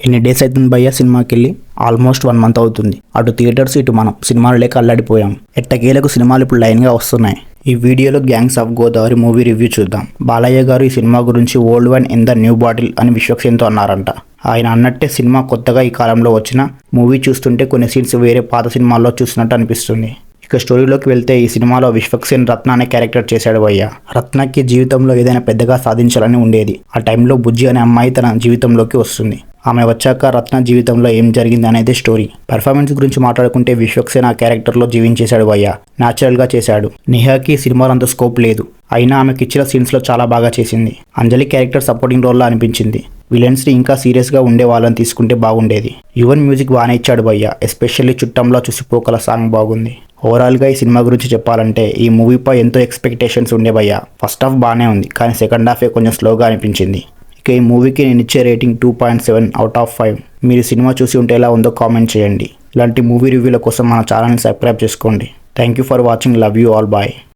ఎన్ని డేస్ అవుతుంది భయ్యా సినిమాకి వెళ్ళి? ఆల్మోస్ట్ 1 మంత్ అవుతుంది. అటు థియేటర్స్ ఇటు మనం సినిమాలు లేక అల్లాడిపోయాం. ఎట్టకేలకు సినిమాలు ఇప్పుడు లైన్గా వస్తున్నాయి. ఈ వీడియోలో gangs of Godavari movie review చూద్దాం. బాలయ్య గారు ఈ సినిమా గురించి old wine in the new bottle అని విశ్వక్సేన్తో అన్నారంట. ఆయన అన్నట్టే సినిమా కొత్తగా ఈ కాలంలో వచ్చిన మూవీ చూస్తుంటే కొన్ని సీన్స్ వేరే పాత సినిమాల్లో చూసినట్టు అనిపిస్తుంది. ఇక స్టోరీలోకి వెళ్తే ఈ సినిమాలో విశ్వక్సేన్ రత్న అనే క్యారెక్టర్ చేశాడు భయ్య. రత్నకి జీవితంలో ఏదైనా పెద్దగా సాధించాలని ఉండేది. ఆ టైంలో బుజ్జి అనే అమ్మాయి తన జీవితంలోకి వస్తుంది. ఆమె వచ్చాక రత్న జీవితంలో ఏం జరిగింది అనేది స్టోరీ. పెర్ఫార్మెన్స్ గురించి మాట్లాడుకుంటే విశ్వక్సేన్ ఆ క్యారెక్టర్లో జీవించేశాడు భయ్య. న్యాచురల్గా చేశాడు. నిహాకి సినిమాలో అంత స్కోప్ లేదు, అయినా ఆమెకి ఇచ్చిన సీన్స్లో చాలా బాగా చేసింది. అంజలి క్యారెక్టర్ సపోర్టింగ్ రోల్లా అనిపించింది. విలన్స్ని ఇంకా సీరియస్గా ఉండే వాళ్ళని తీసుకుంటే బాగుండేది. యువన్ మ్యూజిక్ బాగానే ఇచ్చాడు భయ్య. ఎస్పెషల్లీ చుట్టంలో చూసిపోకల సాంగ్ బాగుంది. ఓవరాల్గా ఈ సినిమా గురించి చెప్పాలంటే ఈ మూవీపై ఎంతో ఎక్స్పెక్టేషన్స్ ఉండే భయ్య. ఫస్ట్ హాఫ్ బాగానే ఉంది, కానీ సెకండ్ హాఫే కొంచెం స్లోగా అనిపించింది. ఇక ఈ మూవీకి నేను ఇచ్చే రేటింగ్ 2.7 అవుట్ ఆఫ్ 5. మీరు సినిమా చూసి ఉంటే ఎలా ఉందో కామెంట్ చేయండి. ఇలాంటి మూవీ రివ్యూల కోసం మన ఛానల్ని సబ్స్క్రైబ్ చేసుకోండి. Thank you for watching. Love you all. Bye.